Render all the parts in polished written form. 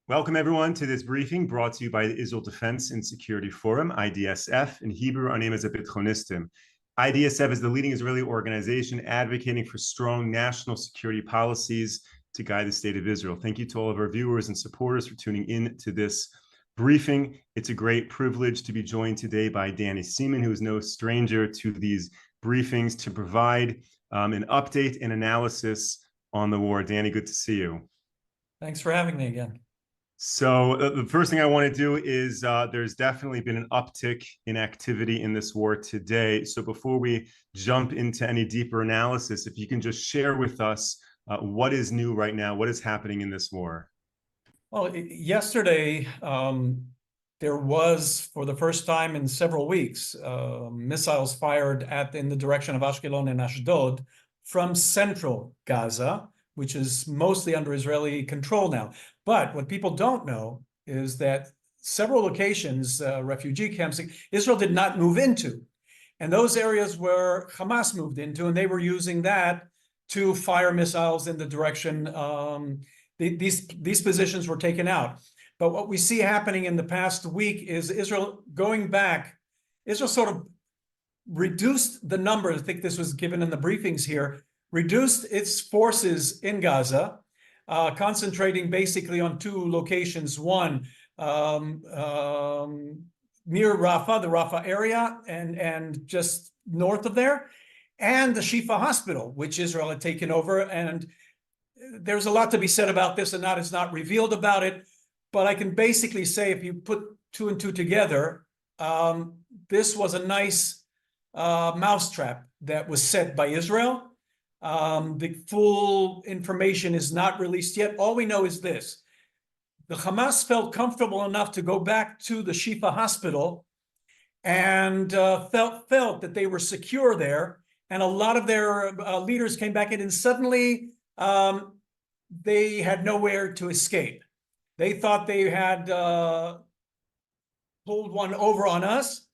Welcome, everyone, to this briefing brought to you by the Israel Defense and Security Forum, IDSF. In Hebrew, our name is Bitchonistim. IDSF is the leading Israeli organization advocating for strong national security policies to guide the state of Israel. Thank you to all of our viewers and supporters for tuning in to this briefing. It's a great privilege to be joined today by Danny Seaman, who is no stranger to these briefings, to provide an update and analysis on the war. Danny, good to see you. Thanks for having me again. So the first thing I want to do is there's definitely been an uptick in activity in this war today. So before we jump into any deeper analysis, if you can just share with us what is new right now, what is happening in this war? Well, yesterday, there was, for the first time in several weeks, missiles fired in the direction of Ashkelon and Ashdod from central Gaza, which is mostly under Israeli control now. But what people don't know is that several locations, refugee camps, Israel did not move into. And those areas where Hamas moved into, and they were using that to fire missiles in the direction. These positions were taken out. But what we see happening in the past week is Israel going back. Israel sort of reduced the number, I think this was given in the briefings here, reduced its forces in Gaza, concentrating basically on two locations. One, near Rafah, the Rafah area, and just north of there, and the Shifa hospital, which Israel had taken over. And there's a lot to be said about this, and that is not revealed about it. But I can basically say, if you put two and two together, this was a nice mousetrap that was set by Israel. The full information is not released yet. All we know is this: the Hamas felt comfortable enough to go back to the Shifa hospital and felt that they were secure there. And a lot of their leaders came back in, and suddenly they had nowhere to escape. They thought they had pulled one over on us.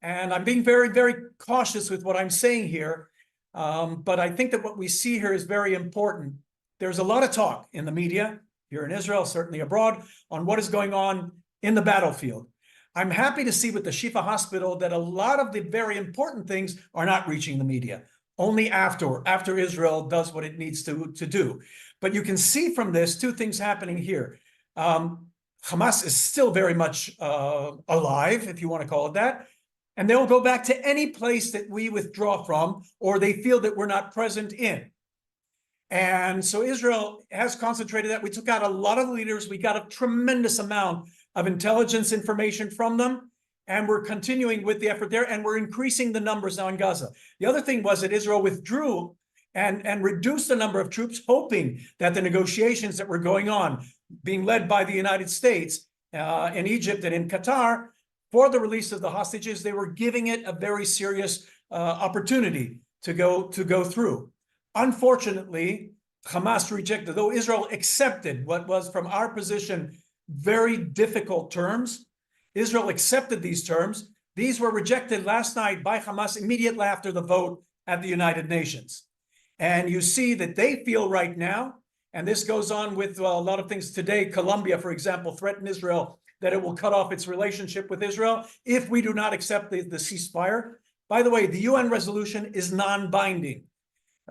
And I'm being very, very cautious with what I'm saying here. But I think that what we see here is very important. There's a lot of talk in the media, here in Israel, certainly abroad, on what is going on in the battlefield. I'm happy to see with the Shifa hospital that a lot of the very important things are not reaching the media, only after Israel does what it needs to do. But you can see from this two things happening here. Hamas is still very much alive, if you want to call it that. And they'll go back to any place that we withdraw from, or they feel that we're not present in. And so Israel has concentrated that. We took out a lot of leaders. We got a tremendous amount of intelligence information from them. And we're continuing with the effort there. And we're increasing the numbers now in Gaza. The other thing was that Israel withdrew and reduced the number of troops, hoping that the negotiations that were going on, being led by the United States in Egypt and in Qatar, for the release of the hostages, they were giving it a very serious opportunity to go through. Unfortunately, Hamas rejected, though Israel accepted what was, from our position, very difficult terms. Israel accepted these terms. These were rejected last night by Hamas immediately after the vote at the United Nations. And you see that they feel right now, and this goes on with a lot of things today. Colombia, for example, threatened Israel that it will cut off its relationship with Israel if we do not accept the ceasefire. By the way, the UN resolution is non-binding.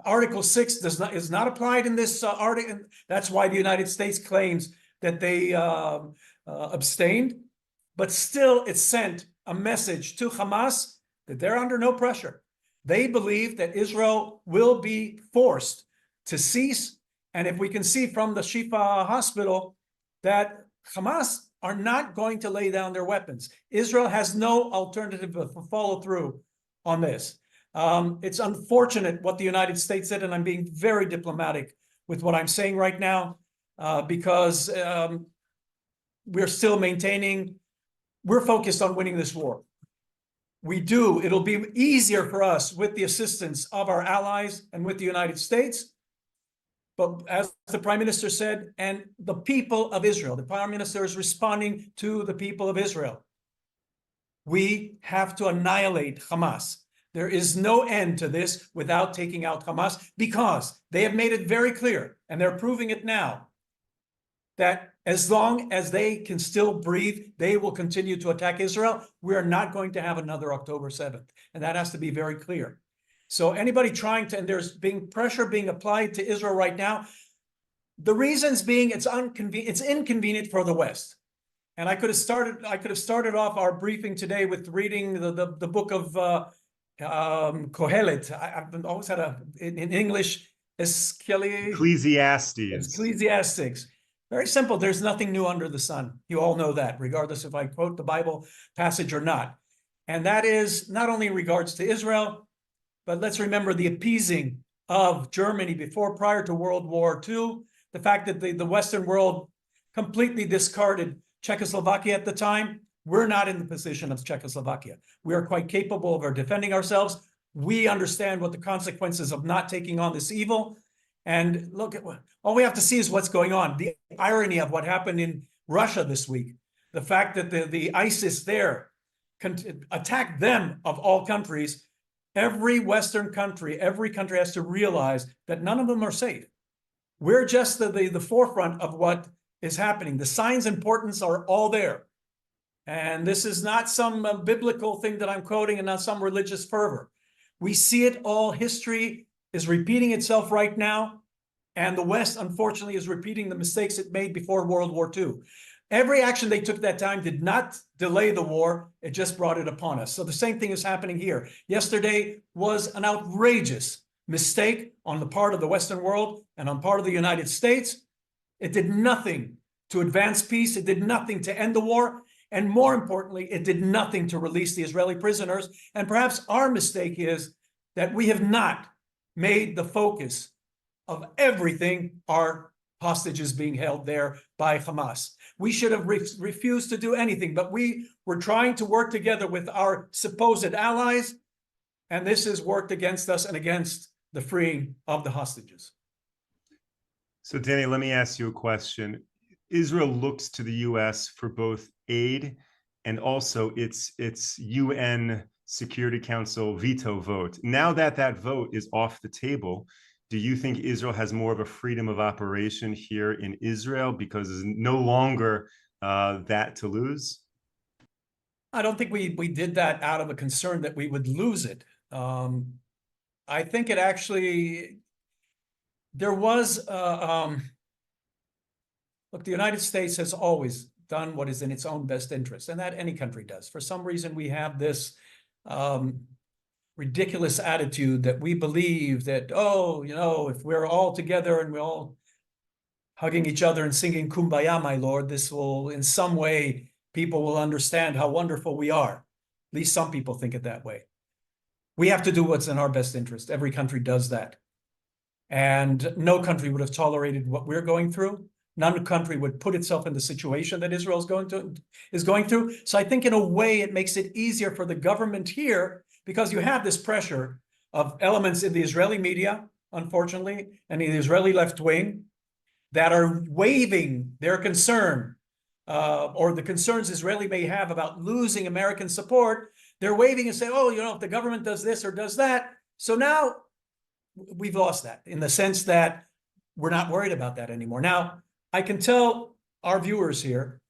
Article 6 is not applied in this article. That's why the United States claims that they abstained. But still, it sent a message to Hamas that they're under no pressure. They believe that Israel will be forced to cease. And if we can see from the Shifa hospital that Hamas are not going to lay down their weapons. Israel has no alternative but to follow through on this. It's unfortunate what the United States did, and I'm being very diplomatic with what I'm saying right now, because we're still we're focused on winning this war. It'll be easier for us with the assistance of our allies and with the United States. But as the Prime Minister said, and the people of Israel, the Prime Minister is responding to the people of Israel. We have to annihilate Hamas. There is no end to this without taking out Hamas, because they have made it very clear, and they're proving it now, that As long as they can still breathe, they will continue to attack Israel. We are not going to have another October 7th. And that has to be very clear. So anybody trying to, and there's being pressure being applied to Israel right now, the reasons being it's inconvenient for the West. And I could have started off our briefing today with reading the book of Kohelet. I've always had in English, Ecclesiastes. Very simple. There's nothing new under the sun. You all know that, regardless if I quote the Bible passage or not. And that is not only in regards to Israel, but let's remember the appeasing of Germany prior to World War II. The fact that the Western world completely discarded Czechoslovakia at the time. We're not in the position of Czechoslovakia. We are quite capable of defending ourselves. We understand what the consequences of not taking on this evil. And look at all we have to see is what's going on. The irony of what happened in Russia this week. The fact that the ISIS there attacked them of all countries. Every Western country, every country has to realize that none of them are safe. We're just the forefront of what is happening. The signs and portents are all there. And this is not some biblical thing that I'm quoting and not some religious fervor. We see it all. History is repeating itself right now. And the West, unfortunately, is repeating the mistakes it made before World War II. Every action they took that time did not delay the war. It just brought it upon us. So the same thing is happening here. Yesterday was an outrageous mistake on the part of the Western world and on part of the United States. It did nothing to advance peace. It did nothing to end the war. And more importantly, it did nothing to release the Israeli prisoners. And perhaps our mistake is that we have not made the focus of everything our hostages being held there by Hamas. We should have refused to do anything, but we were trying to work together with our supposed allies, and this has worked against us and against the freeing of the hostages. So, Danny, let me ask you a question. Israel looks to the U.S. for both aid and also its UN Security Council veto vote. Now that that vote is off the table, do you think Israel has more of a freedom of operation here in Israel because there's no longer that to lose? I don't think we did that out of a concern that we would lose it. I think it actually, there was, look, the United States has always done what is in its own best interest, and that any country does. For some reason, we have this ridiculous attitude that we believe that, oh, you know, if we're all together and we're all hugging each other and singing Kumbaya, my Lord, this will, in some way, people will understand how wonderful we are. At least some people think it that way. We have to do what's in our best interest. Every country does that. And no country would have tolerated what we're going through. None country would put itself in the situation that Israel is going through. So I think in a way it makes it easier for the government here, because you have this pressure of elements in the Israeli media, unfortunately, and in the Israeli left wing that are waving their concern or the concerns Israeli may have about losing American support. They're waving and saying, oh, you know, if the government does this or does that. So now we've lost that in the sense that we're not worried about that anymore. Now, I can tell our viewers here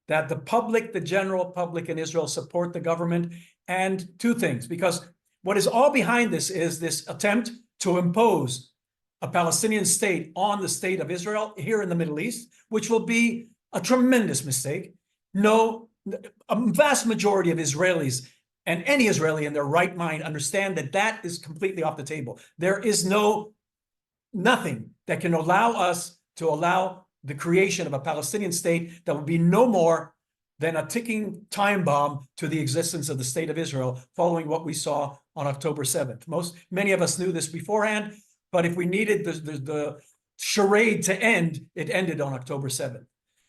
that the public, the general public in Israel support the government, and two things, because what is all behind this is this attempt to impose a Palestinian state on the state of Israel here in the Middle East, which will be a tremendous mistake. No, a vast majority of Israelis and any Israeli in their right mind understand that that is completely off the table. There is nothing that can allow us to allow the creation of a Palestinian state that would be no more than a ticking time bomb to the existence of the state of Israel following what we saw on October 7th. Many of us knew this beforehand, but if we needed the charade to end, it ended on October 7th.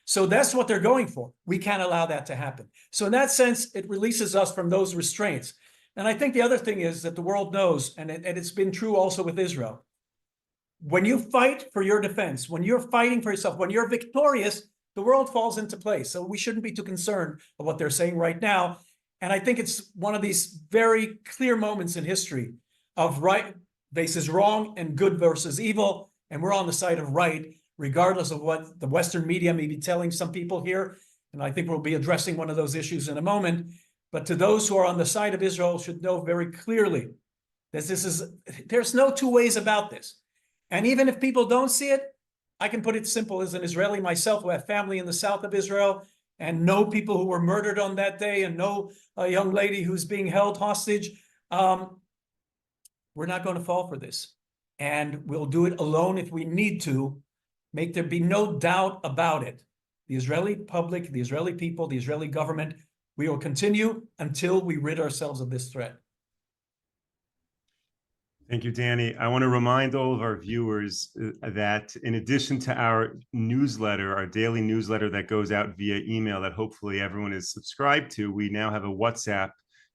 So that's what they're going for. We can't allow that to happen. So in that sense, it releases us from those restraints. And I think the other thing is that the world knows, and it's been true also with Israel, when you fight for your defense, when you're fighting for yourself, when you're victorious, the world falls into place. So we shouldn't be too concerned of what they're saying right now. And I think it's one of these very clear moments in history of right versus wrong and good versus evil. And we're on the side of right. regardless of what the Western media may be telling some people here. And I think we'll be addressing one of those issues in a moment. But to those who are on the side of Israel should know very clearly that there's no two ways about this. And even if people don't see it, I can put it simple as an Israeli myself who have family in the south of Israel and know people who were murdered on that day and know a young lady who's being held hostage. We're not going to fall for this. And we'll do it alone if we need to. Make there be no doubt about it. The Israeli public, the Israeli people, the Israeli government, we will continue until we rid ourselves of this threat. Thank you, Danny. I want to remind all of our viewers that in addition to our newsletter, our daily newsletter that goes out via email that hopefully everyone is subscribed to, we now have a WhatsApp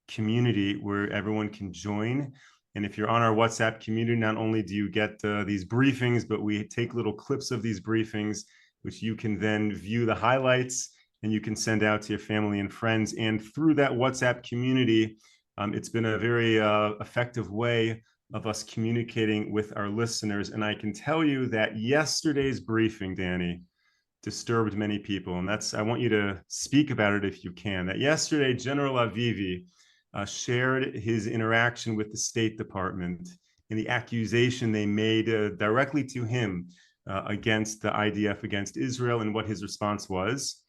community where everyone can join. And if you're on our WhatsApp community, not only do you get these briefings, but we take little clips of these briefings, which you can then view the highlights and you can send out to your family and friends. And through that WhatsApp community, it's been a very effective way of us communicating with our listeners. And I can tell you that yesterday's briefing, Danny, disturbed many people. And I want you to speak about it if you can. That yesterday, General Avivi shared his interaction with the State Department and the accusation they made directly to him against the IDF, against Israel, and what his response was.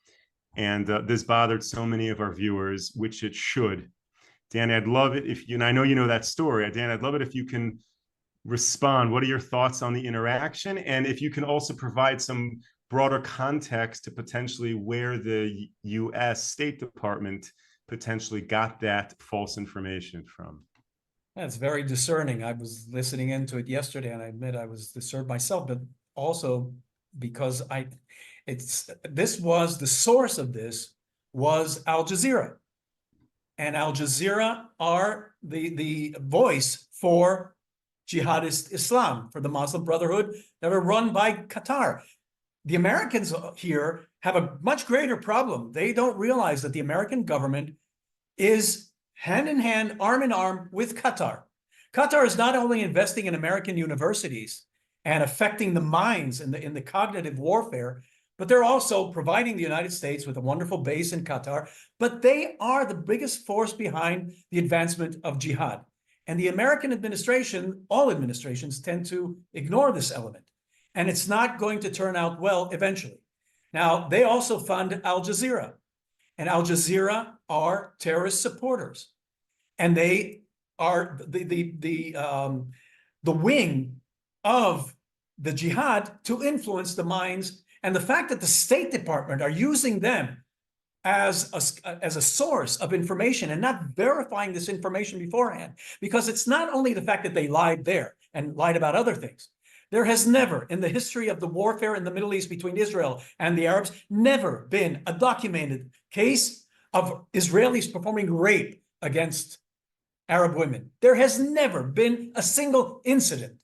And this bothered so many of our viewers, which it should. Danny, I'd love it if you, and I know you know that story, Dan, I'd love it if you can respond. What are your thoughts on the interaction? And if you can also provide some broader context to potentially where the U.S. State Department potentially got that false information from. That's very discerning. I was listening into it yesterday, and I admit I was disturbed myself, but also because the source of this was Al Jazeera. And Al Jazeera are the voice for jihadist Islam, for the Muslim Brotherhood that are run by Qatar. The Americans here have a much greater problem. They don't realize that the American government is hand in hand, arm in arm with Qatar. Qatar is not only investing in American universities and affecting the minds in the cognitive warfare, but they're also providing the United States with a wonderful base in Qatar. But they are the biggest force behind the advancement of jihad. And the American administration, all administrations, tend to ignore this element. And it's not going to turn out well eventually. Now, they also fund Al Jazeera. And Al Jazeera are terrorist supporters. And they are the wing of the jihad to influence the minds. And the fact that the State Department are using them as a source of information and not verifying this information beforehand, because it's not only the fact that they lied there and lied about other things. There has never, in the history of the warfare in the Middle East between Israel and the Arabs, never been a documented case of Israelis performing rape against Arab women. There has never been a single incident.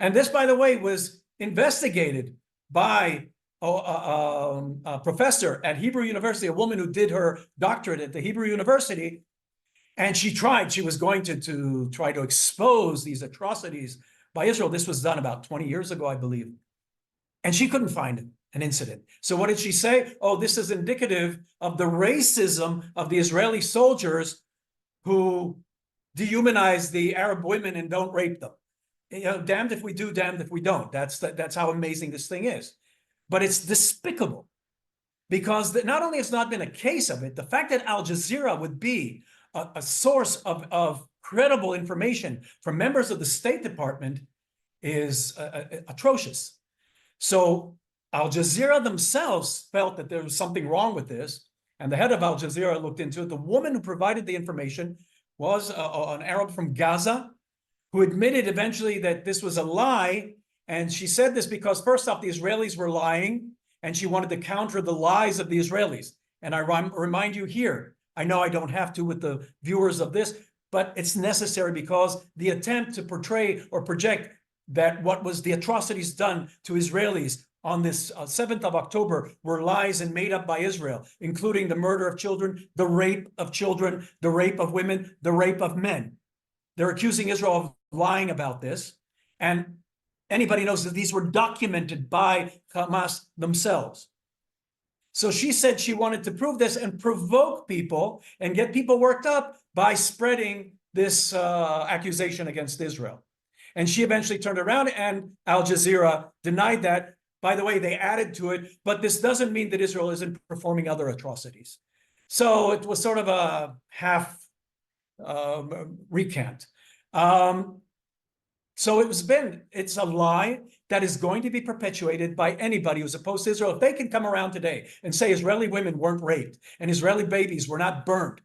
And this, by the way, was investigated by a professor at Hebrew University, a woman who did her doctorate at the Hebrew University. And she was going to try to expose these atrocities by Israel. This was done about 20 years ago, I believe. And she couldn't find an incident. So what did she say? Oh, this is indicative of the racism of the Israeli soldiers who dehumanize the Arab women and don't rape them. You know, damned if we do, damned if we don't. That's how amazing this thing is. But it's despicable because not only has not been a case of it, the fact that Al Jazeera would be a source of credible information from members of the State Department is atrocious. So Al Jazeera themselves felt that there was something wrong with this, and the head of Al Jazeera looked into it. The woman who provided the information was an Arab from Gaza who admitted eventually that this was a lie. And she said this because, first off, the Israelis were lying, and she wanted to counter the lies of the Israelis. And I remind you here, I know I don't have to with the viewers of this, but it's necessary because the attempt to portray or project that what was the atrocities done to Israelis on this 7th of October were lies and made up by Israel, including the murder of children, the rape of children, the rape of women, the rape of men. They're accusing Israel of lying about this. And anybody knows that these were documented by Hamas themselves. So she said she wanted to prove this and provoke people and get people worked up by spreading this accusation against Israel. And she eventually turned around, and Al Jazeera denied that. By the way, they added to it, but this doesn't mean that Israel isn't performing other atrocities. So it was sort of a half recant. So it's a lie that is going to be perpetuated by anybody who's opposed to Israel. If they can come around today and say Israeli women weren't raped and Israeli babies were not burned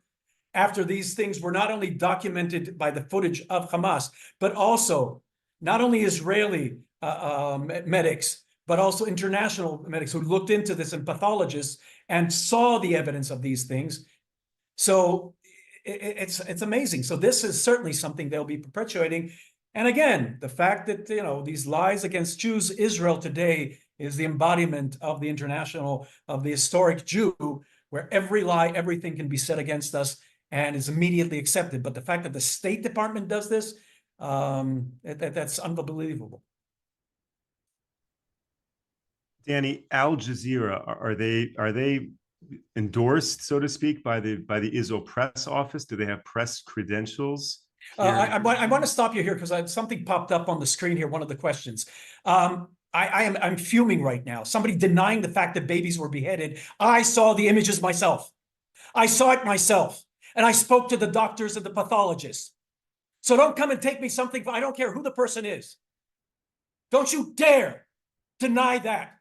after these things were not only documented by the footage of Hamas, but also not only Israeli medics, but also international medics who looked into this and pathologists and saw the evidence of these things. So it's amazing. So this is certainly something they'll be perpetuating. And again, the fact that, these lies against Jews, Israel today is the embodiment of the historic Jew, where every lie, everything can be said against us and is immediately accepted. But the fact that the State Department does this, that's unbelievable. Danny, Al Jazeera, are they endorsed, so to speak, by the Israel press office? Do they have press credentials? I want to stop you here because something popped up on the screen here, one of the questions. I'm fuming right now. Somebody denying the fact that babies were beheaded. I saw the images myself. I saw it myself. And I spoke to the doctors and the pathologists. So don't come and take me something. I don't care who the person is. Don't you dare deny that.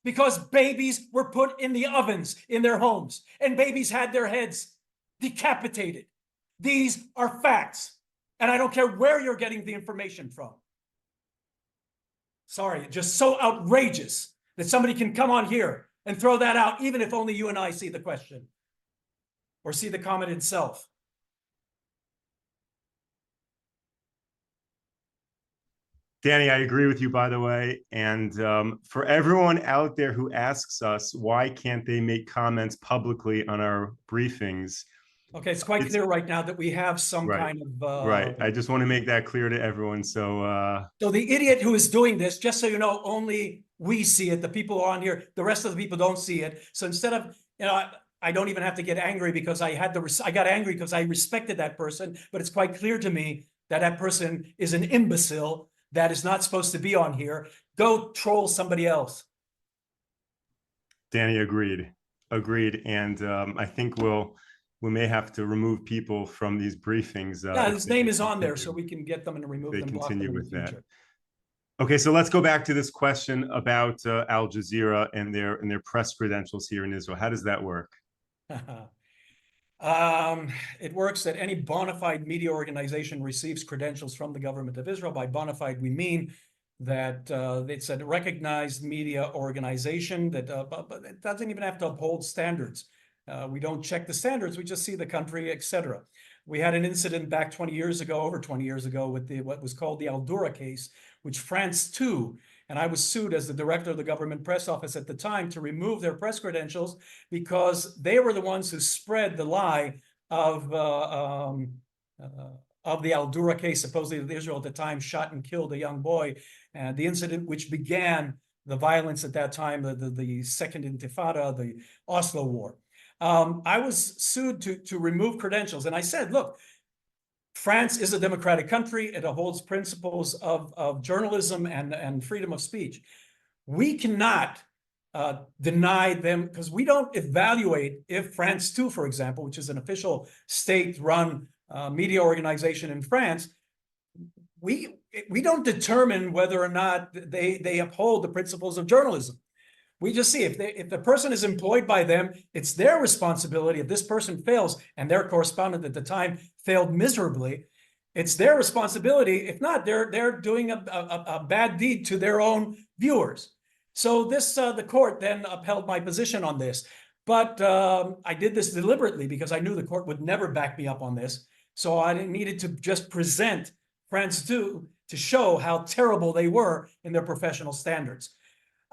Because babies were put in the ovens in their homes, and babies had their heads decapitated. These are facts, and I don't care where you're getting the information from. Sorry, just so outrageous that somebody can come on here and throw that out, even if only you and I see the question or see the comment itself. Danny, I agree with you, by the way. And for everyone out there who asks us, why can't they make comments publicly on our briefings? Okay, it's quite clear right now that we have some kind of... Right, I just want to make that clear to everyone, so... So the idiot who is doing this, just so you know, only we see it, the people who are on here, the rest of the people don't see it. So instead of, I don't even have to get angry because I got angry because I respected that person, but it's quite clear to me that that person is an imbecile that is not supposed to be on here. Go troll somebody else. Danny, agreed. And I think we may have to remove people from these briefings. Yeah, his name is on there, so we can get them and remove them. They continue with that. Okay, so let's go back to this question about Al Jazeera and their press credentials here in Israel. How does that work? It works that any bona fide media organization receives credentials from the government of Israel. By bona fide, we mean that it's a recognized media organization that but it doesn't even have to uphold standards. We don't check the standards. We just see the country, etc. We had an incident back over 20 years ago, with what was called the Al-Dura case, which France too. And I was sued as the director of the government press office at the time to remove their press credentials because they were the ones who spread the lie of the Al-Dura case. Supposedly Israel at the time shot and killed a young boy. And the incident which began the violence at that time, the Second Intifada, the Oslo War. I was sued to remove credentials. And I said, look, France is a democratic country. It upholds principles of journalism and freedom of speech. We cannot deny them because we don't evaluate if France 2, for example, which is an official state-run media organization in France, we don't determine whether or not they uphold the principles of journalism. We just see if the person is employed by them, it's their responsibility. If this person fails, and their correspondent at the time failed miserably, it's their responsibility. If not, they're doing a bad deed to their own viewers. So the court then upheld my position on this. But I did this deliberately because I knew the court would never back me up on this. So I needed to just present France 2 to show how terrible they were in their professional standards.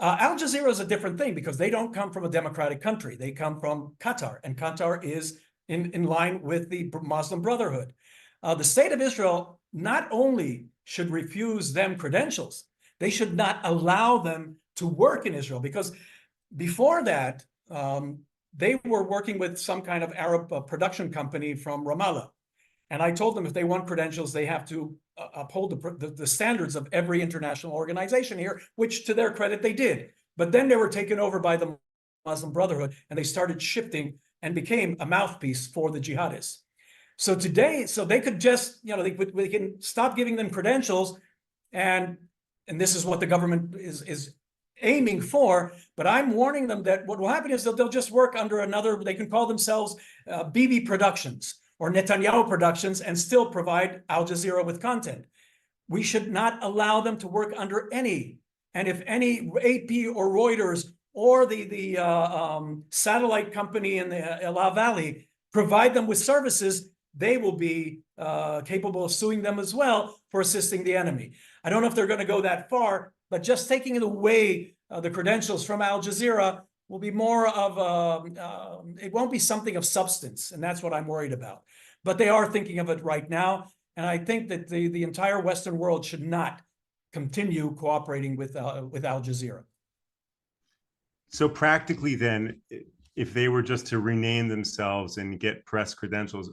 Al Jazeera is a different thing because they don't come from a democratic country. They come from Qatar, and Qatar is in line with the Muslim Brotherhood. The state of Israel not only should refuse them credentials, They should not allow them to work in Israel, because before that, they were working with some kind of Arab production company from Ramallah. And I told them if they want credentials, they have to uphold the standards of every international organization here, which to their credit, they did. But then they were taken over by the Muslim Brotherhood, and they started shifting and became a mouthpiece for the jihadists. So today, so they could just, they can stop giving them credentials, and this is what the government is aiming for. But I'm warning them that what will happen is that they'll just work under another, they can call themselves Bibi Productions or Netanyahu Productions and still provide Al Jazeera with content. We should not allow them to work under any, and if any AP or Reuters or the satellite company in the El Valley provide them with services, they will be capable of suing them as well for assisting the enemy. I don't know if they're going to go that far, but just taking away the credentials from Al Jazeera will be more of it won't be something of substance, and that's what I'm worried about. But they are thinking of it right now, and I think that the entire Western world should not continue cooperating with Al Jazeera. So practically then, if they were just to rename themselves and get press credentials,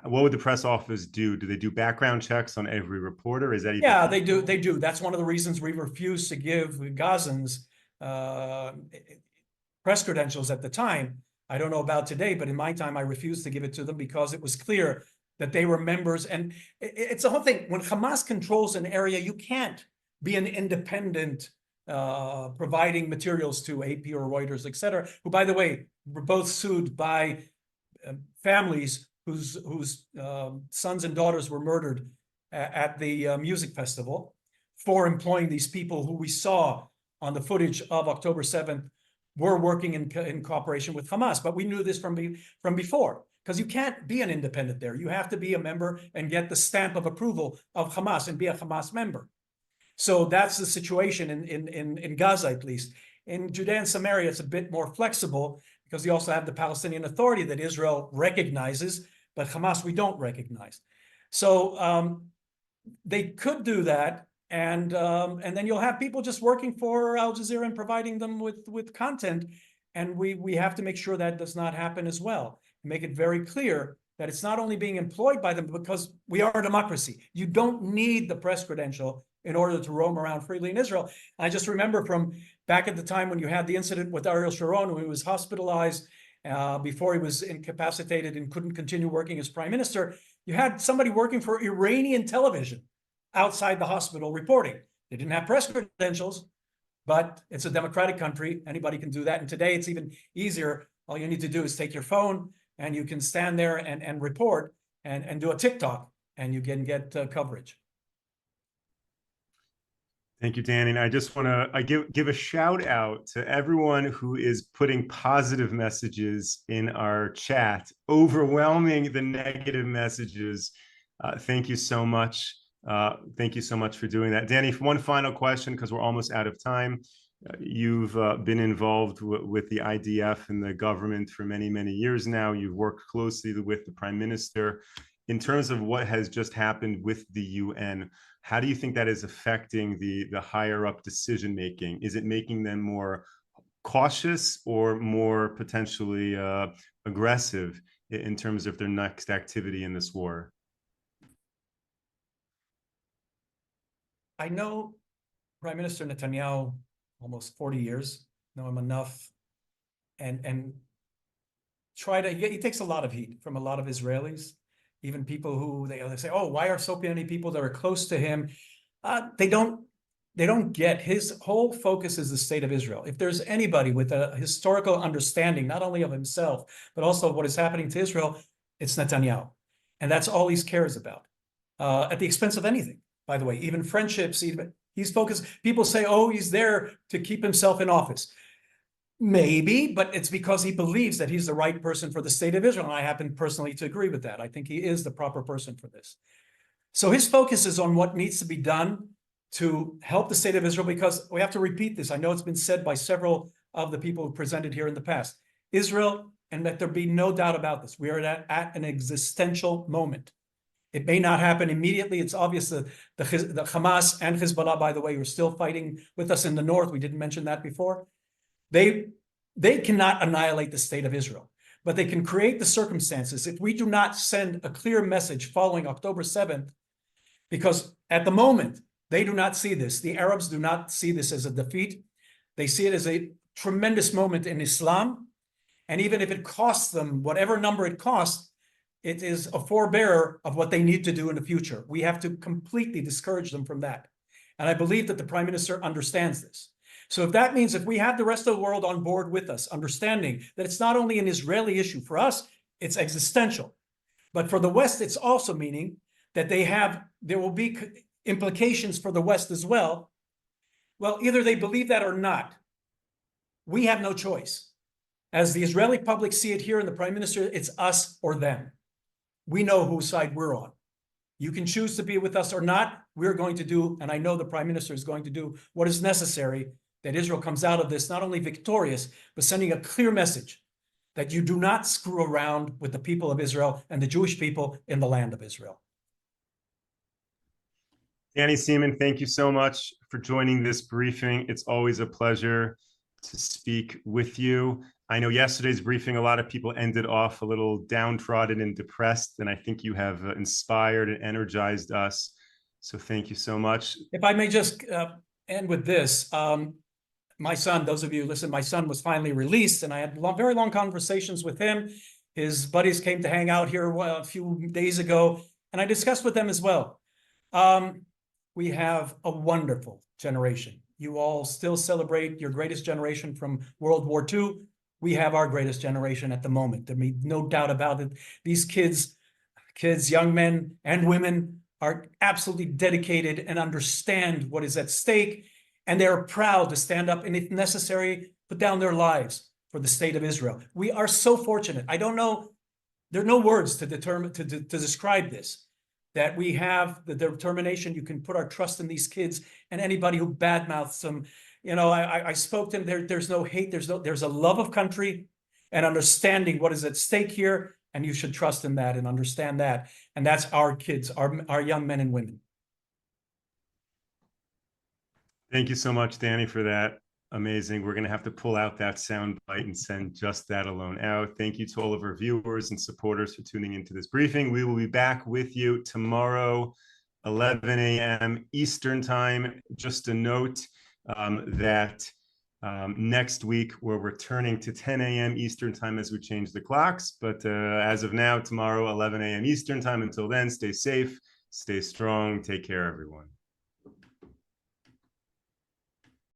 what would the press office do? Do they do background checks on every reporter? Is that even Yeah, they do. They do. That's one of the reasons we refused to give Gazans press credentials at the time. I don't know about today, but in my time, I refused to give it to them because it was clear that they were members. And it's a whole thing. When Hamas controls an area, you can't be an independent providing materials to AP or Reuters, et cetera, who, by the way, were both sued by families whose sons and daughters were murdered at the music festival for employing these people who we saw on the footage of October 7th were working in cooperation with Hamas. But we knew this from before, because you can't be an independent there. You have to be a member and get the stamp of approval of Hamas and be a Hamas member. So that's the situation in Gaza, at least. In Judea and Samaria, it's a bit more flexible because you also have the Palestinian Authority that Israel recognizes, but Hamas we don't recognize. So they could do that, and then you'll have people just working for Al Jazeera and providing them with content, and we have to make sure that does not happen as well. Make it very clear that it's not only being employed by them, because we are a democracy. You don't need the press credential in order to roam around freely in Israel. I just remember from back at the time when you had the incident with Ariel Sharon, when he was hospitalized before he was incapacitated and couldn't continue working as prime minister, you had somebody working for Iranian television outside the hospital reporting. They didn't have press credentials, but it's a democratic country. Anybody can do that. And today it's even easier. All you need to do is take your phone and you can stand there and report and do a TikTok, and you can get coverage. Thank you, Danny. And I just want to give a shout out to everyone who is putting positive messages in our chat, overwhelming the negative messages. Thank you so much. Thank you so much for doing that. Danny, one final question, because we're almost out of time. You've been involved with the IDF and the government for many, many years now. You've worked closely with the Prime Minister. In terms of what has just happened with the UN, how do you think that is affecting the higher up decision making? Is it making them more cautious or more potentially aggressive in terms of their next activity in this war? I know Prime Minister Netanyahu almost 40 years, know him enough, and he takes a lot of heat from a lot of Israelis, even people who they say, oh, why are so many people that are close to him? They don't get his whole focus is the state of Israel. If there's anybody with a historical understanding, not only of himself, but also of what is happening to Israel, it's Netanyahu. And that's all he cares about, at the expense of anything, by the way, even friendships, he's focused. People say, oh, he's there to keep himself in office. Maybe, but it's because he believes that he's the right person for the state of Israel. And I happen personally to agree with that. I think he is the proper person for this. So his focus is on what needs to be done to help the state of Israel, because we have to repeat this. I know it's been said by several of the people who presented here in the past. Israel, and let there be no doubt about this, we are at an existential moment. It may not happen immediately. It's obvious that the Hamas and Hezbollah, by the way, are still fighting with us in the north. We didn't mention that before. They cannot annihilate the state of Israel, but they can create the circumstances. If we do not send a clear message following October 7th, because at the moment, they do not see this. The Arabs do not see this as a defeat. They see it as a tremendous moment in Islam. And even if it costs them whatever number it costs, it is a forebearer of what they need to do in the future. We have to completely discourage them from that. And I believe that the Prime Minister understands this. So if that means if we have the rest of the world on board with us, understanding that it's not only an Israeli issue, for us, it's existential. But for the West, it's also meaning that there will be implications for the West as well. Well, either they believe that or not. We have no choice. As the Israeli public see it here and the Prime Minister, it's us or them. We know whose side we're on. You can choose to be with us or not. We're going to do, and I know the Prime Minister is going to do what is necessary that Israel comes out of this not only victorious, but sending a clear message that you do not screw around with the people of Israel and the Jewish people in the land of Israel. Danny Seaman, thank you so much for joining this briefing. It's always a pleasure to speak with you. I know yesterday's briefing, a lot of people ended off a little downtrodden and depressed, and I think you have inspired and energized us. So thank you so much. If I may just end with this. My son, those of you listen, my son was finally released, and I had very long conversations with him. His buddies came to hang out here a few days ago, and I discussed with them as well. We have a wonderful generation. You all still celebrate your greatest generation from World War II. We have our greatest generation at the moment. There may be no doubt about it. These kids, young men and women, are absolutely dedicated and understand what is at stake. And they're proud to stand up and, if necessary, put down their lives for the state of Israel. We are so fortunate. I don't know, there are no words to describe this, that we have the determination. You can put our trust in these kids, and anybody who badmouths them. You know, I spoke to them. There's no hate. There's a love of country and understanding what is at stake here. And you should trust in that and understand that. And that's our kids, our young men and women. Thank you so much, Danny, for that. Amazing. We're going to have to pull out that sound bite and send just that alone out. Thank you to all of our viewers and supporters for tuning into this briefing. We will be back with you tomorrow, 11 a.m. Eastern time. Just a note that next week we're returning to 10 a.m. Eastern time as we change the clocks. But as of now, tomorrow, 11 a.m. Eastern time. Until then, stay safe, stay strong. Take care, everyone.